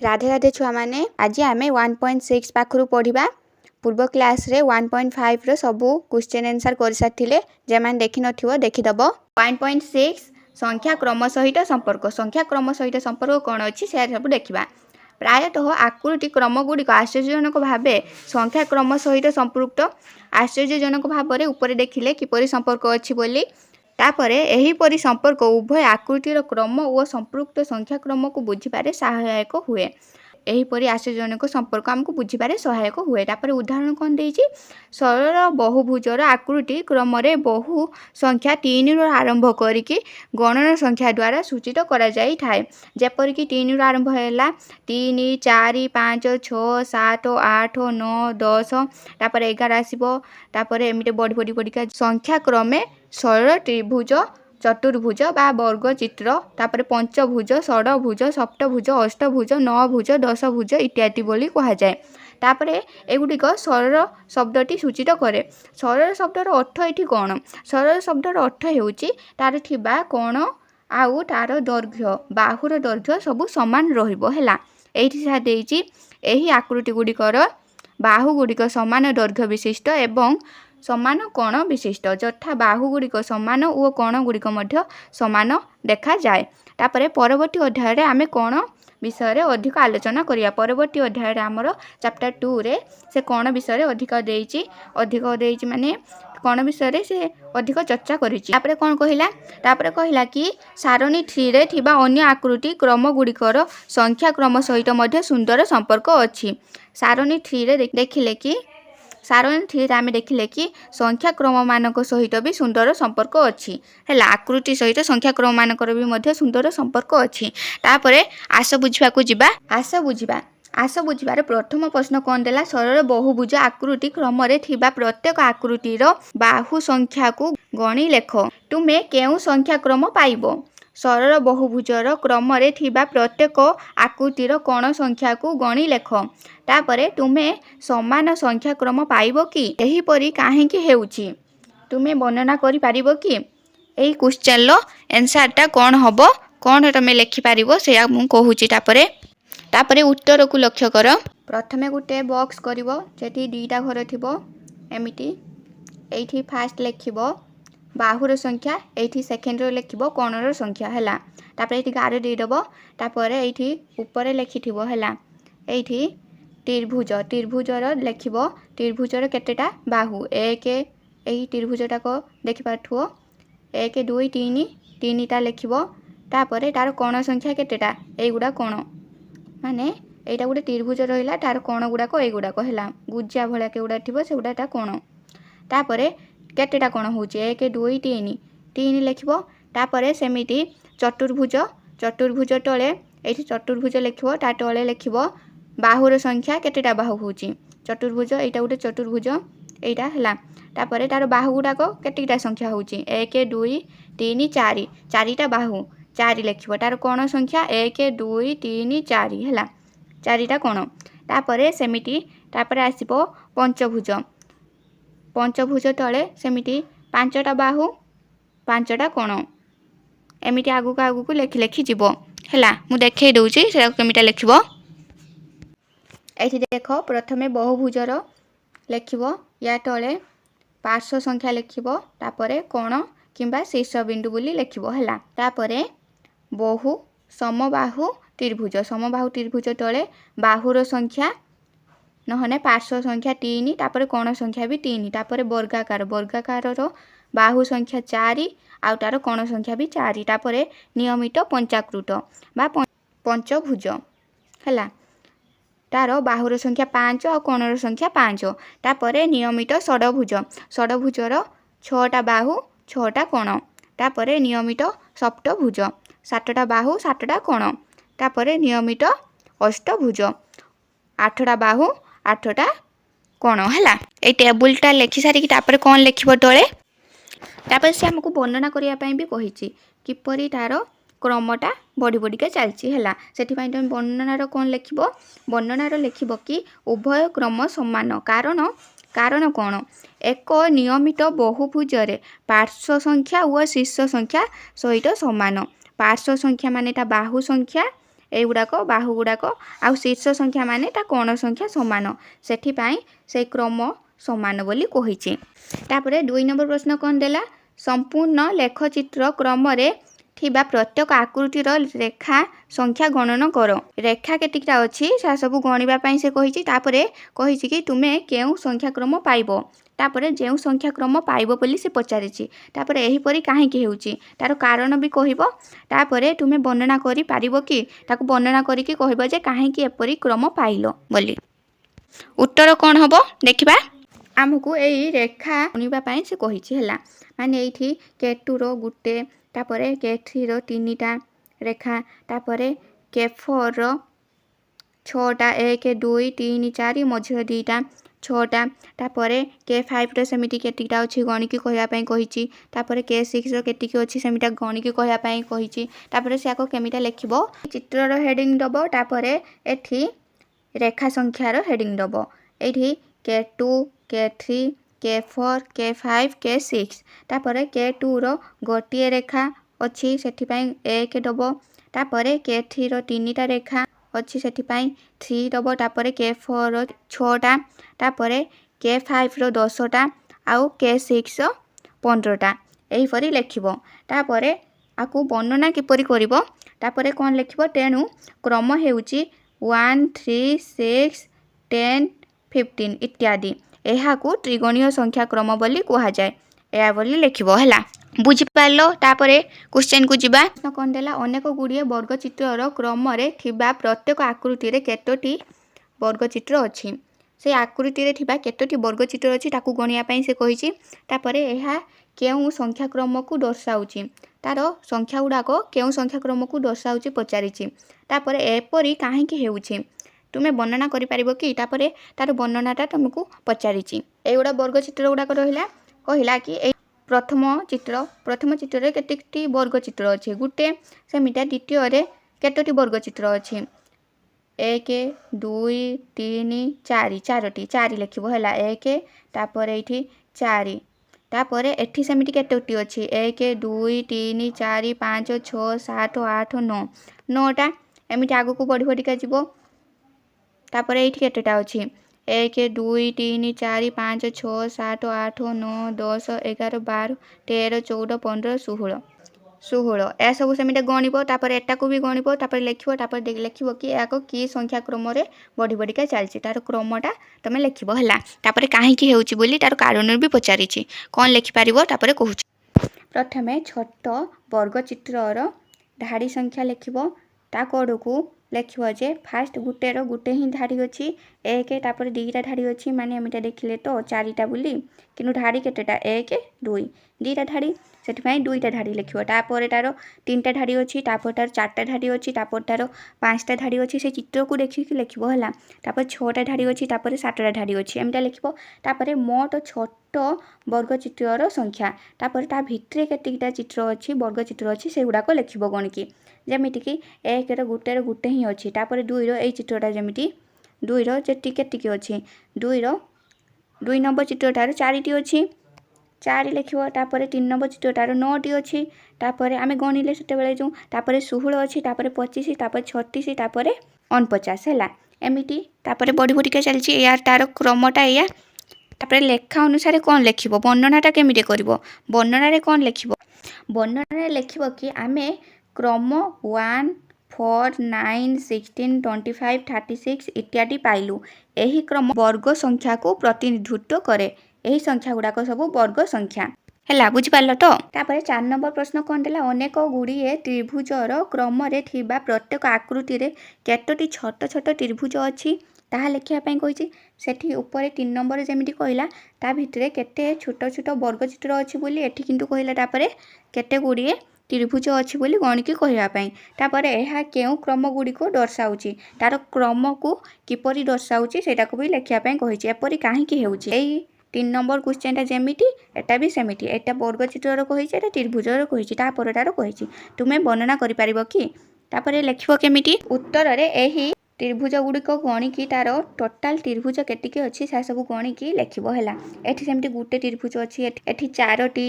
राधे राधे छुआ माने आज आम 1.6 पाखु पढ़ा पूर्व क्लास रे 1.5 रो सबू क्वेश्चन आंसर कर सारी जेमान देखि नथिबो देखिदब 1.6 संख्या क्रम सहित संपर्क कौन अच्छी से सब देखा प्रायतः आकृति क्रम गुड़िक आश्चर्यजनक भाव संख्या क्रम सहित संपृक्त आश्चर्यजनक भाव में ऊपर देखिले किपरि संपर्क अच्छी बोली तापरे एहीपरि संपर्क उभय आकृतिर क्रम और संपृक्त संख्या क्रम को बुझीपारे सहायक हुए एहीपरि आश्चर्यजनक संपर्क आमको बुझीपारे सहायक हुए तापर उदाहरण कौन देइछि सरल बहुभुजर आकृति क्रम रे बहु संख्या 3 रो आरंभ करिकि गणना संख्या द्वारा सूचित करा जाई थाए जेपरि कि 3 रो आरंभ हैला 3 4 5 6 7 8 9 10 तापर 11 आसीबो तापर एमिटे बड़ी बड़ी संख्या क्रमे सरल त्रिभुज चतुर्भुज बा वर्ग चित्र तापर पंचभुज षडभुज सप्तभुज अष्टभुज नवभुज दशभुज इत्यादि बोली कहा जाए तापरे एगुड़िक सरल शब्दटी सूचित करे सरल शब्दर अर्थ ये कौन सरल शब्दर अर्थ होउची तार थिबा कोण आउ तार दैर्घ्य बाहुर दैर्घ्य सबू समान रहिबो हैला एठी सा देइची एही आकृति गुड़िकर बाहु गुड़िक समान दैर्घ्य विशिष्ट एवं समान कोण विशिष्ट जथा बाहु गुड़िक समान और कोण गुड़िक मध्य समान देखा जाए तापरे परवर्ती अध्याय रे आमे कोण विषय रे अधिक आलोचना करिया परवर्ती अध्याय रे हमर चैप्टर 2 रे से कोण विषय रे अधिक देइची माने कोण विषय रे से अधिक चर्चा करिछि तापरे कहिला कि सारणी 3 रे थिबा अन्य आकृति क्रम गुड़िकर संख्या क्रम सहित मध्य सुंदर संपर्क अछि सारणी 3 रे देखिले कि सारणी 3 आम देखिले कि संख्या क्रम मानक सहित भी सुंदर संपर्क अच्छी है आकृति सहित संख्या क्रम मानकर भी मध्य सुंदर संपर्क अच्छी तापरे आस बुझिबार प्रथम प्रश्न कौन देला सरल बहुभुज आकृति क्रम रे थिबा प्रत्येक आकृतिर बाहु संख्या को गणी लेख तुमे केउ संख्या क्रम पाइबो सरल बहुभुजर क्रम रे थिबा प्रत्येक आकृतिर कोण संख्या को गणी लेख तापरे तुमे समान संख्या क्रम पाइबो कि एहीपरि काहेकि हेउछि तुमे वर्णना करि पारिबो कि एही क्वेश्चन लो आंसरटा कोन हबो कोन तुमे लिखि पारिबो से मु कहूछि तापरे उत्तर को लक्ष्य कर प्रथमे गुटे बॉक्स करिवो जेठी दुईटा घर थिबो एमिति एठी फास्ट लिखिबो बाहुर संख्या एठी सेकेंड रो लिखिबो कोणर संख्या हैला तापरे एठी गार दे दबो तापरे एठी ऊपर लिखिथिबो हैला एठी त्रिभुजर लिखिबो त्रिभुजर केतेटा बाहु एक एही त्रिभुजटा को देखि पाथुओ 1 2 3 तीनटा लिखिबो तापरे तार कोण संख्या केतेटा एगुडा कोण माने एटा गुटे त्रिभुज रहिला तार कोण गुडा को एगुडा को हैला गुज्जा भळा केउडा थिबो सेउडाटा कोण तापरे केतेटा कोण होउची 1 2 3 लिखिबो तापरे सेमिति चतुर्भुज तळे एठी चतुर्भुज लिखिबो ता तळे लिखिबो बाहुर संख्या केतेटा बाहु होउची चतुर्भुज एटा गुटे चतुर्भुज एटा हला तापरे तार बाहु गुडा को केतेटा संख्या होउची 1 2 3 4 चारिटा बाहु 4 लिखिबो तार कोण संख्या 1 2 3 4 हला चारिटा कोण तापरे सेमिति तापरे आसीबो पंचभुज तळे सेमिति 5टा बाहु 5टा कोण एमिति आगु को लेखि जीवो हैला मु देखे दउची से केमिटा लिखिबो एठी देखो प्रथमे बहुभुजर लिखिबो या तळे पार्श्व संख्या लिखिबो तापरे कोण किंबा शीर्ष बिंदु बोली लिखिबो हैला तापरे बहु समबाहु त्रिभुज तळे बाहुर संख्या नहने पार्श्व संख्या 3 तापरे कोण संख्या भी 3 तापरे वर्गाकार रो बाहु संख्या 4 आउ तार कोण संख्या भी 4 तापरे नियमित पंचाकृत बा पंचभुज हैला तार बाहुर संख्या 5 और कोणर संख्या 5 तापरे नियमित षडभुजर 6टा बाहु 6टा कोण तापरे नियमित सप्तभुज 7टा बाहु 7टा कोण तापरे नियमित अष्टभुज 8टा बाहु 8टा कोण हैला ए टेबुलटा लिखि सारी तापरे कोन लिखिबो तळे तापर से हमको वर्णना करिया पई भी कहिछि किपरि तार क्रमटा बढ़ी चलती है से तुम वर्णनार कौन लिखब वर्णनार लिखब कि उभय क्रम समान कारण कौन एक नियमित बहुभुजरे पार्श्व संख्या और शीर्ष संख्या सहित समान पार्श्व संख्या माने ता बाहु संख्या এইଗୁଡ଼ାକ ବାହୁ ଗୁଡ଼ାକ ଆଉ ଶୀର୍ଷ ସଂଖ୍ୟା ମାନେ ତା କୋଣ ସଂଖ୍ୟା ସମାନ, ସେଥିପାଇଁ ସେଇ କ୍ରମ ସମାନ ବୋଲି କହିଛି। ତାପରେ 2 ନମ୍ବର ପ୍ରଶ୍ନ କ'ଣ ଦେଲା, ସମ୍ପୂର୍ଣ୍ଣ ଲେଖଚିତ୍ର କ୍ରମରେ ଥିବା ପ୍ରତ୍ୟେକ ଆକୃତିର ରେଖା ସଂଖ୍ୟା ଗଣନ କର। ରେଖା କେତିକିଟା ଅଛି ସେ ସବୁ ଗଣିବା ପାଇଁ ସେ କହିଛି। ତାପରେ କହିଛି କି ତୁମେ କେଉଁ ସଂଖ୍ୟାକ୍ରମ ପାଇବ, ତାପରେ ଯେଉଁ ସଂଖ୍ୟାକ୍ରମ ପାଇବ ବୋଲି ସେ ପଚାରିଛି। ତାପରେ ଏହିପରି କାହିଁକି ହେଉଛି ତାର କାରଣ ବି କହିବ। ତାପରେ ତୁମେ ବର୍ଣ୍ଣନା କରିପାରିବ କି, ତାକୁ ବର୍ଣ୍ଣନା କରିକି କହିବ ଯେ କାହିଁକି ଏପରି କ୍ରମ ପାଇଲ ବୋଲି। ଉତ୍ତର କ'ଣ ହେବ ଦେଖିବା। ଆମକୁ ଏଇ ରେଖା ଗଣିବା ପାଇଁ ସେ କହିଛି ହେଲା, ମାନେ ଏଇଠି K2ର ଗୋଟେ, ତାପରେ K3ର 3ଟା ରେଖା, ତାପରେ K4ର 6ଟା, 1 2 3 4 ମଝିରେ 2ଟା 6ଟା, ତାପରେ K5ର ସେମିତି କେତିକିଟା ଅଛି ଗଣିକି କହିବା ପାଇଁ କହିଛି। ତାପରେ K6ର କେତିକି ଅଛି ସେମିଟା ଗଣିକି କହିବା ପାଇଁ କହିଛି। ତାପରେ ସେ ଆକୁ କେମିଟା ଲେଖିବ, ଚିତ୍ରର ହେଡ଼ିଂ ଦେବ, ତାପରେ ଏଠି ରେଖା ସଂଖ୍ୟାର ହେଡ଼ିଂ ଦେବ। ଏଇଠି K2 K3 K4 K5 K6, ତାପରେ K2ର ଗୋଟିଏ ରେଖା ଅଛି ସେଥିପାଇଁ 1 ଦେବ, ତାପରେ K3ର 3ଟା ରେଖା ଅଛି ସେଥିପାଇଁ 3 ଦେବ, ତାପରେ K4ର 6ଟା, ତାପରେ K5ର 10ଟା ଆଉ K6ର 15ଟା, ଏହିପରି ଲେଖିବ। ତାପରେ ଆକୁ ବର୍ଣ୍ଣନା କିପରି କରିବ, ତାପରେ କ'ଣ ଲେଖିବ, ତେଣୁ କ୍ରମ ହେଉଛି 1 3 6 10 15 ଇତ୍ୟାଦି। ଏହାକୁ ତ୍ରିଗୋଣୀୟ ସଂଖ୍ୟା କ୍ରମ ବୋଲି କୁହାଯାଏ, ଏହା ବୋଲି ଲେଖିବ ହେଲା। ବୁଝିପାରିଲ। ତାପରେ କ୍ୱେଶ୍ଚନକୁ ଯିବା। କ'ଣ ଦେଲା, ଅନେକ ଗୁଡ଼ିଏ ବର୍ଗଚିତ୍ରର କ୍ରମରେ ଥିବା ପ୍ରତ୍ୟେକ ଆକୃତିରେ କେତୋଟି ବର୍ଗଚିତ୍ର ଅଛି। ସେଇ ଆକୃତିରେ ଥିବା କେତୋଟି ବର୍ଗଚିତ୍ର ଅଛି ତାକୁ ଗଣିବା ପାଇଁ ସେ କହିଛି। ତାପରେ ଏହା କେଉଁ ସଂଖ୍ୟାକ୍ରମକୁ ଦର୍ଶାଉଛି, ତାର ସଂଖ୍ୟା ଗୁଡ଼ାକ କେଉଁ ସଂଖ୍ୟାକ୍ରମକୁ ଦର୍ଶାଉଛି ପଚାରିଛି। ତାପରେ ଏପରି କାହିଁକି ହେଉଛି ତୁମେ ବର୍ଣ୍ଣନା କରିପାରିବ କି, ତାପରେ ତାର ବର୍ଣ୍ଣନାଟା ତୁମକୁ ପଚାରିଛି। ଏଇଗୁଡ଼ା ବର୍ଗଚିତ୍ର ଗୁଡ଼ାକ ରହିଲା। କହିଲା କି ଏଇ ପ୍ରଥମ ଚିତ୍ରରେ କେତେଟି ବର୍ଗଚିତ୍ର ଅଛି ଗୋଟେ, ସେମିଟା ଦ୍ୱିତୀୟରେ କେତୋଟି ବର୍ଗଚିତ୍ର ଅଛି 1 2 3 4 ଚାରୋଟି, 4 ଲେଖିବ ହେଲା 1, ତାପରେ ଏଇଠି 4, ତାପରେ ଏଠି ସେମିତି କେତୋଟି ଅଛି 1 2 3 4 5 6 7 8 9, 9ଟା, ଏମିତି ଆଗକୁ ବଢ଼ି ବଢ଼ିକା ଯିବ। ତାପରେ ଏଇଠି କେତେଟା ଅଛି 1 2 3 4 5 6 7 8 9 10 11 12 13 14 15 16 ଏସବୁ ସେମିତି ଗଣିବ। ତାପରେ ଏଟାକୁ ବି ଗଣିବ, ତାପରେ ଲେଖିବ, ତାପରେ ଲେଖିବ କି ଏହାକୁ କି ସଂଖ୍ୟା କ୍ରମରେ ବଢ଼ି ବଢ଼ିକା ଚାଲିଛି, ତାର କ୍ରମଟା ତୁମେ ଲେଖିବ ହେଲା। ତାପରେ କାହିଁକି ହେଉଛି ବୋଲି ତାର କାରଣ ବି ପଚାରିଛି, କ'ଣ ଲେଖିପାରିବ ତାପରେ କହୁଛି। ପ୍ରଥମେ ଛୋଟ ବର୍ଗଚିତ୍ରର ଧାଡ଼ି ସଂଖ୍ୟା ଲେଖିବ। ତା କଡ଼କୁ ଲେଖିବ ଯେ ଫାଷ୍ଟ ଗୋଟେ ହିଁ ଧାଡ଼ି ଅଛି 1, ତାପରେ 2ଟା ଧାଡ଼ି ଅଛି, ମାନେ ଏମିଟା ଦେଖିଲେ ତ 4ଟା ବୋଲି, କିନ୍ତୁ ଧାଡ଼ି କେତେଟା 1 2, 2ଟା ଧାଡ଼ି ସେଥିପାଇଁ 2ଟା ଧାଡ଼ି ଲେଖିବ। ତାପରେ ତାର 3ଟା ଧାଡ଼ି ଅଛି, ତାପରେ ତାର 4ଟା ଧାଡ଼ି ଅଛି, ତାପରେ ତାର 5ଟା ଧାଡ଼ି ଅଛି, ସେ ଚିତ୍ରକୁ ଦେଖିକି ଲେଖିବ ହେଲା। ତାପରେ 6ଟା ଧାଡ଼ି ଅଛି, ତାପରେ 7ଟା ଧାଡ଼ି ଅଛି, ଏମିଟା ଲେଖିବ। ତାପରେ ମୋଟ ଛୋଟ ବର୍ଗଚିତ୍ରର ସଂଖ୍ୟା, ତାପରେ ତା ଭିତରେ କେତିକିଟା ଚିତ୍ର ଅଛି ବର୍ଗଚିତ୍ର ଅଛି ସେଗୁଡ଼ାକ ଲେଖିବ ଗଣିକି। ଯେମିତିକି 1ର ଗୋଟେ ହିଁ ଅଛି, ତାପରେ 2ର ଏଇ ଚିତ୍ରଟା ଯେମିତି 2ର କେତିକି ଅଛି 2 ନମ୍ବର ଚିତ୍ରଟାର 4ଟି ଅଛି 4 ଲେଖିବ। ତାପରେ 3 ନମ୍ବର ଚିତ୍ରଟାର 9ଟି ଅଛି, ତାପରେ ଆମେ ଗଣିଲେ ସେତେବେଳେ ଯେଉଁ, ତାପରେ 16 ଅଛି, ତାପରେ 25, ତାପରେ 36, ତାପରେ 49 ହେଲା, ଏମିତି ତାପରେ ବଢ଼ି ବଢ଼ିକା ଚାଲିଛି। ଏଇଆ ତାର କ୍ରମଟା ଏଇଆ। ତାପରେ ଲେଖା ଅନୁସାରେ କ'ଣ ଲେଖିବ, ବର୍ଣ୍ଣନାଟା କେମିତି କରିବ, ବର୍ଣ୍ଣନାରେ କ'ଣ ଲେଖିବ, ବର୍ଣ୍ଣନାରେ ଲେଖିବ କି ଆମେ କ୍ରମ 1 4 9 16 25 36 ଇତ୍ୟାଦି ପାଇଲୁ। ଏହି କ୍ରମ ବର୍ଗ ସଂଖ୍ୟାକୁ ପ୍ରତିନିଧିତ୍ୱ କରେ। ଏହି ସଂଖ୍ୟା ଗୁଡ଼ାକ ସବୁ ବର୍ଗ ସଂଖ୍ୟା ହେଲା। ବୁଝିପାରିଲ ତ। ତାପରେ 4 ନମ୍ବର ପ୍ରଶ୍ନ କ'ଣ ଦେଲା, ଅନେକ ଗୁଡ଼ିଏ ତ୍ରିଭୁଜର କ୍ରମରେ ଥିବା ପ୍ରତ୍ୟେକ ଆକୃତିରେ କେତୋଟି ଛୋଟ ଛୋଟ ତ୍ରିଭୁଜ ଅଛି ତାହା ଲେଖିବା ପାଇଁ କହିଛି। ସେଠି ଉପରେ 3 ନମ୍ବରରେ ଯେମିତି କହିଲା ତା ଭିତରେ କେତେ ଛୋଟ ଛୋଟ ବର୍ଗଚିତ୍ର ଅଛି ବୋଲି ଏଠି କିନ୍ତୁ କହିଲା ତାପରେ କେତେ ଗୁଡ଼ିଏ ତ୍ରିଭୁଜ ଅଛି ବୋଲି ଗଣିକି କହିବା ପାଇଁ। ତାପରେ ଏହା କେଉଁ କ୍ରମ ଗୁଡ଼ିକୁ ଦର୍ଶାଉଛି, ତାର କ୍ରମକୁ କିପରି ଦର୍ଶାଉଛି ସେଇଟାକୁ ବି ଲେଖିବା ପାଇଁ କହିଛି। ଏପରି କାହିଁକି ହେଉଛି, ଏଇ 3 ନମ୍ବର କ୍ୱେଶ୍ଚନଟା ଯେମିତି ଏଟା ବି ସେମିତି, ଏଟା ବର୍ଗଚିତ୍ରର କହିଛି, ଏଟା ତ୍ରିଭୁଜର କହିଛି, ତାପରଟାର କହିଛି। ତୁମେ ବର୍ଣ୍ଣନା କରିପାରିବ କି, ତାପରେ ଲେଖିବ କେମିତି। ଉତ୍ତରରେ ଏହି ତ୍ରିଭୁଜ ଗୁଡ଼ିକ ଗଣିକି ତାର ଟୋଟାଲ ତ୍ରିଭୁଜ କେତିକି ଅଛି ସେ ସବୁ ଗଣିକି ଲେଖିବ ହେଲା। ଏଠି ସେମିତି ଗୋଟେ ତ୍ରିଭୁଜ ଅଛି, ଏଠି 4ଟି,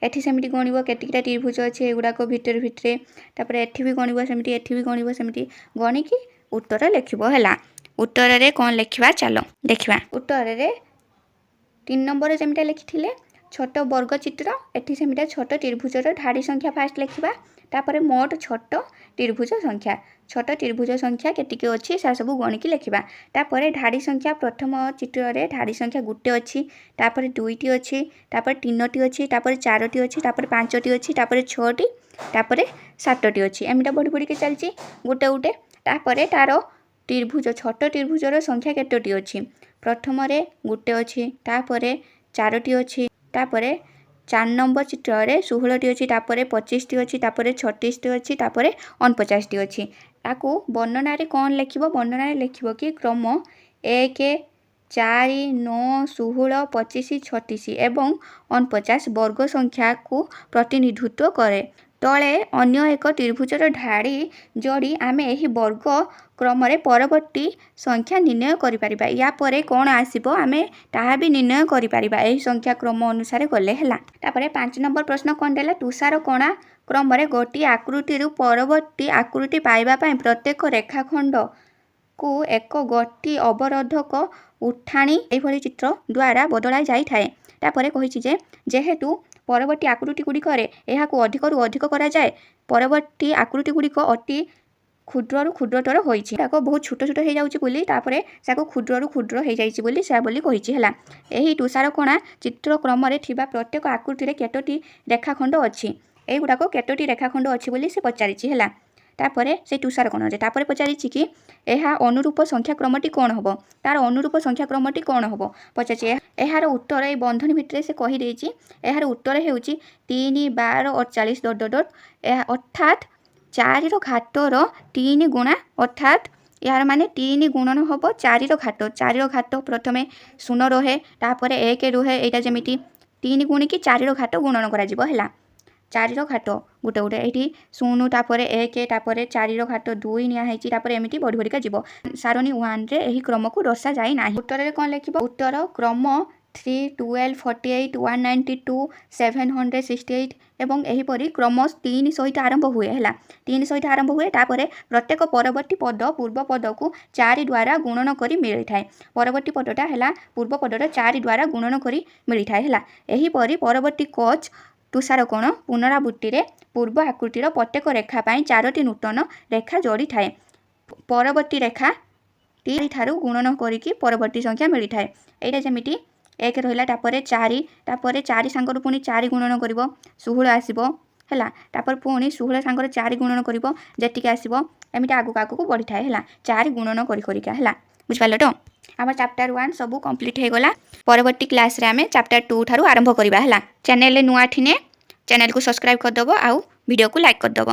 एठी सेमती गणिब केतिकीटा त्रिभुज अच्छे एगुड़ाक भितर भितर तापर एठी भी गणिब सेमती एठी भी गणिब सेमती गणिकी उत्तर लिखिबो हैला। उत्तर रे कौन लिखिबा चलो देखिबा। उत्तर रे 3 नंबर जेमिटा लिखिथिले छोट वर्ग चित्र एठी सेमिटा छोट त्रिभुजर ढाड़ी संख्या फास्ट लिखिबा तापर मोट छोट त्रिभुज संख्या केतिके अछि सा सब गणिकी लिखिबा। तापर ढाड़ी संख्या प्रथम चित्र रे ढाड़ी संख्या गुटे अछि तापर दुईटी अछि तापर तीनोटी अछि तापर चारोटी अछि तापर पांचटी अछि तापर छटी तापर सातटी अछि एमिटा बढी बढी के चलची गुटे गुटे। तापर तार त्रिभुज छोट त्रिभुजर संख्या केतोटी अछि प्रथम रे गुटे अछि तापर चारोटी अछि तापर 4 नंबर चित्र रे 16टी अछि तापर 25टी अछि तापर 36टी अछि तापर 49टी अछि। ताकू वर्णना रे कोन लिखिबो वर्णना रे लिखिबो कि क्रम 1 4 9 16 25 36 एवं 49 वर्ग संख्या को प्रतिनिधित्व करे। तले अन्य एक त्रिभुजर ढाड़ी जोड़ी आमे एही वर्ग क्रम रे परवर्ती संख्या निर्णय करि परिबा। या परे कोन आसीबो आमे ताहा भी निर्णय करि परिबा एही संख्या क्रम अनुसार गले हैला। तापरे 5 नंबर प्रश्न कोन देला तुषार कणा क्रम रे गोटी आकृति रु परवर्ती आकृति पाइबा पई प्रत्येक रेखाखंड को एक गोटी अवरोधक उठाणी एही भली चित्र द्वारा बदला जाई थाए। तापरे कहिछि जे जेहेतु परवर्ती आकृति गुडी करे एहा को अधिक रु अधिक करा जाए परवर्ती आकृति गुडी को अति क्षुद्र रु क्षुद्रतर होइछि ताको बहुत छोट छोट हे जाउछि बोली तापरे साको क्षुद्र रु क्षुद्र हे जाइछि बोली सा बोली कहिछि हैला। एही तुषार कणा चित्र क्रम रे थिबा प्रत्येक आकृति रे केतोटी रेखाखंड अछि एही गुडा को केतोटी रेखाखंड अछि बोली से पचारिछि हैला। तापरे से तुषार कण रे तापरे पचारिछि कि एहा अनुरूप संख्या क्रमटी कोन हबो तार अनुरूप संख्या क्रमटी कोन हबो पचाछि एहार उत्तर ए बंधन भितरे से कहि देछि एहार उत्तर हेउछि 3 12 48 डॉट डॉट अर्थात 4 रो घातर 3 गुणा अर्थात यार माने 3 गुणन हबो 4 रो घात प्रथमे 0 रहे तापरे 1 रहे एटा जेमिति 3 गुणी की 4 रो घात गुणन करा जिवो हैला। 4 रो घात गुटे गुटे एठी 0 तापरे 1 तापरे 4 रो घात 2 निया हेची तापरे एमिति बढी बढी का जिवो सारणी 1 रे एही क्रम को दर्शा जाई नाही। उत्तर रे कोन लिखिबो उत्तर क्रम 3 12 48 192 768 एवं एही परी क्रम 3 सहित आरंभ हुए हैला 3 सहित आरंभ हुए तापरे प्रत्येक परवर्ती पद पूर्व पद को 4 द्वारा गुणन करी मिली थाए परवर्ती पदटा हैला पूर्व पदटा 4 द्वारा गुणन करी मिली थाए हैला। एही परी परवर्ती कोच तुषार कोण पुनरावृत्ति रे पूर्व आकृतिर प्रत्येक रेखा पई 4टी नूतन रेखा जोड़ी थाए परवर्ती रेखा टी ठारू गुणन करिकी परवर्ती संख्या मिली थाए एटा जेमिति 1 रहिला तापरे 4 सांगर पुनी 4 गुणन करिवो 16 आसीबो हैला तापर पुनी 16 सांगर 4 गुणन करिवो जेतिके आसीबो एमिति आगु आगु बढ़ी थाए हैला 4 गुणन करि करिका हैला बुझ पालो तो। आम चैप्टर 1 सब कंप्लीट हे गला परवर्ती क्लास रे आमे चैप्टर 2 थारू आरंभ करिबा हैला। चैनल रे नुआ थिने चैनल को सब्सक्राइब कर दबो आउ वीडियो को लाइक कर दबो।